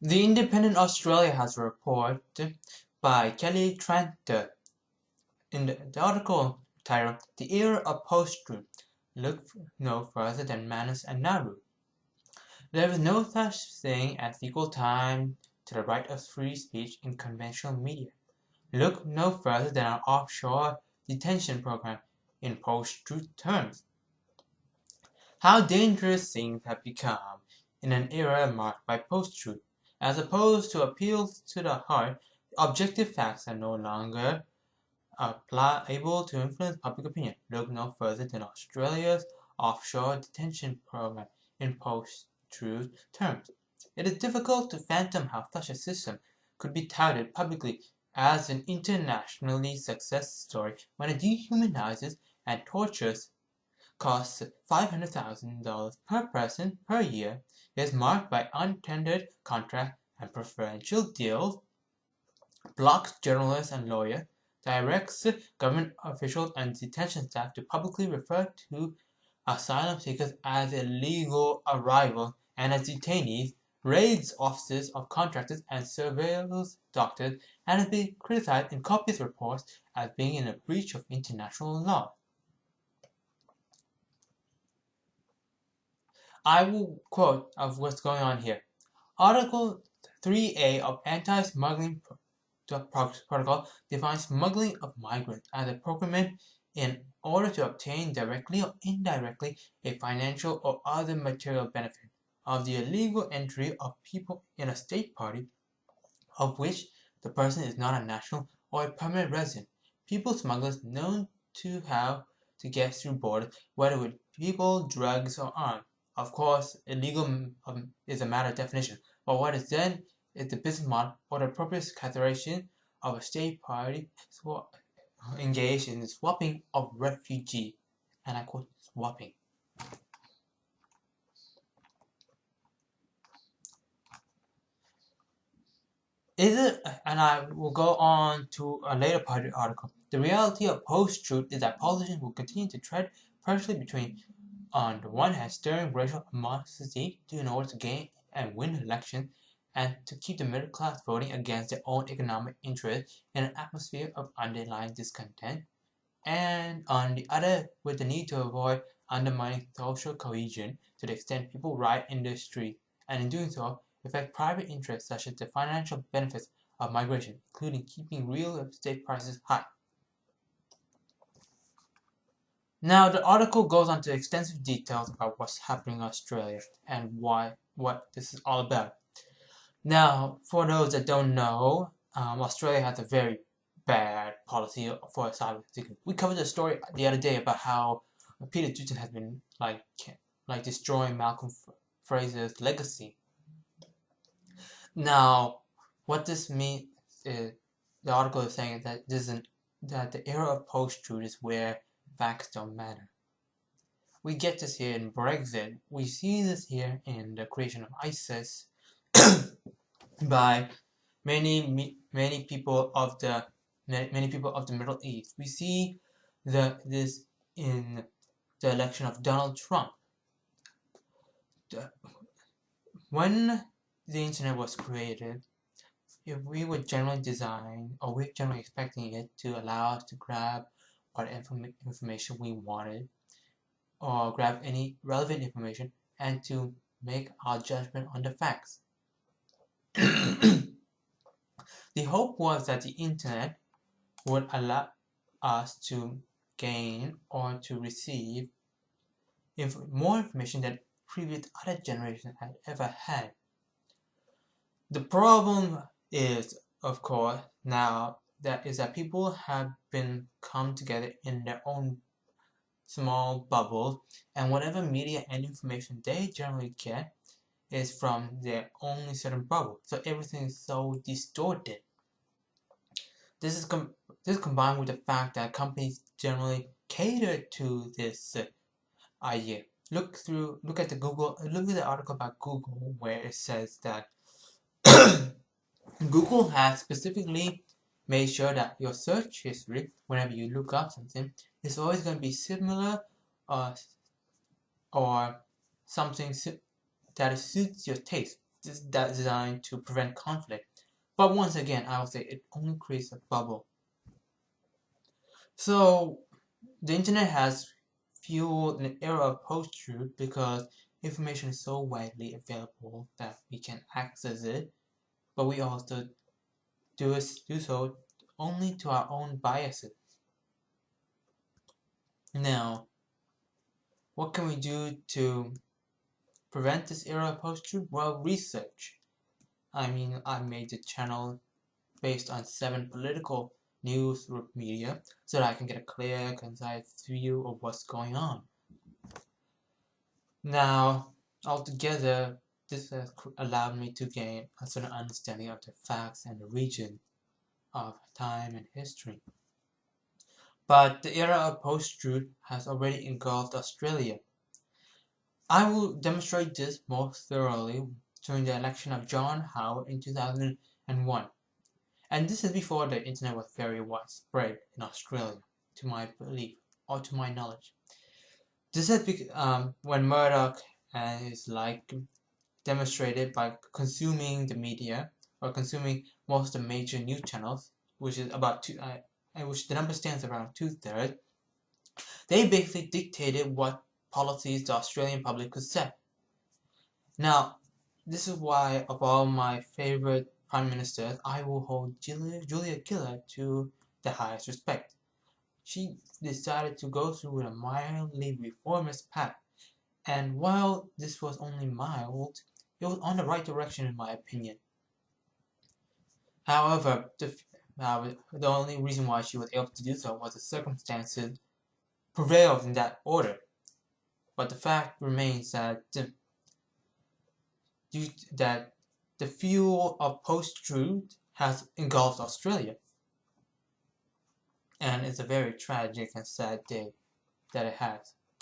The Independent Australia has a report by Kellie Tranter in the article titled "The Era of Post-Truth: Look no further than Manus and Nauru." There is no such thing as equal time to the right of free speech in conventional media. Look no further than our offshore detention program in post-truth terms. How dangerous things have become in an era marked by post-truth. As opposed to appeals to the heart, objective facts are no longer able to influence public opinion. Look no further than Australia's offshore detention program in post-truth terms. It is difficult to fathom how such a system could be touted publicly as an internationally success story when it dehumanizes and tortures, costs $500,000 per person per year, is marked by untendered contracts and preferential deals, blocks journalists and lawyers, directs government officials and detention staff to publicly refer to asylum seekers as illegal arrivals and as detainees, raids offices of contractors and surveils doctors, and has been criticized in copious reports as being in a breach of international law. I will quote of what's going on here. Article 3A of Anti-Smuggling Protocol defines smuggling of migrants as a procurement in order to obtain directly or indirectly a financial or other material benefit of the illegal entry of people in a state party of which the person is not a national or a permanent resident. People smugglers known to how to get through borders, whether with people, drugs, or arms. Of course, illegal is a matter of definition, but what is then is the business model or the appropriate categorization of a state party engaged in the swapping of refugees. And I quote, swapping. Is it, and I will go on to a later part of the article. The reality of post-truth is that politicians will continue to tread partially between, on the one hand, stirring racial animosity in order to gain and win elections, and to keep the middle class voting against their own economic interests in an atmosphere of underlying discontent, and on the other, with the need to avoid undermining social cohesion to the extent people riot in the street, and in doing so, affect private interests such as the financial benefits of migration, including keeping real estate prices high. Now, the article goes on to extensive details about what's happening in Australia and what this is all about. Now, for those that don't know, Australia has a very bad policy for asylum seekers. We covered a story the other day about how Peter Dutton has been like destroying Malcolm Fraser's legacy. Now, what this means is the article is saying that that the era of post-truth is where facts don't matter. We get this here in Brexit. We see this here in the creation of ISIS by many people of the Middle East. We see this in the election of Donald Trump. When the internet was created, if we were generally designed, or we're generally expecting it to allow us to grab what information we wanted, or grab any relevant information, and to make our judgment on the facts. The hope was that the internet would allow us to gain or to receive more information than previous other generations had ever had. The problem is, of course, now that people have been come together in their own small bubbles, and whatever media and information they generally get is from their only certain bubble. So everything is so distorted. This is combined with the fact that companies generally cater to this idea. Look at the article about Google where it says that Google has specifically made sure that your search history, whenever you look up something, is always going to be similar or something that suits your taste. designed to prevent conflict. But once again, I would say it only creates a bubble. So the internet has fueled an era of post-truth because information is so widely available that we can access it, but we also do so only to our own biases. Now, what can we do to prevent this era of post-truth? Well, research. I mean, I made a channel based on 7 political news media so that I can get a clear, concise view of what's going on. Now, altogether, this has allowed me to gain a certain understanding of the facts and the region of time and history. But the era of post-truth has already engulfed Australia. I will demonstrate this most thoroughly during the election of John Howard in 2001. And this is before the internet was very widespread in Australia, to my belief, or to my knowledge. This is when Murdoch and his like demonstrated by consuming the media or consuming most of the major news channels, which is about which the number stands around 2/3. They basically dictated what policies the Australian public could set. Now, this is why of all my favorite prime ministers, I will hold Julia Gillard to the highest respect. She decided to go through a mildly reformist path, and while this was only mild, it was on the right direction in my opinion. However, the only reason why she was able to do so was the circumstances prevailed in that order. But the fact remains that the fuel of post-truth has engulfed Australia. And it's a very tragic and sad day that it has.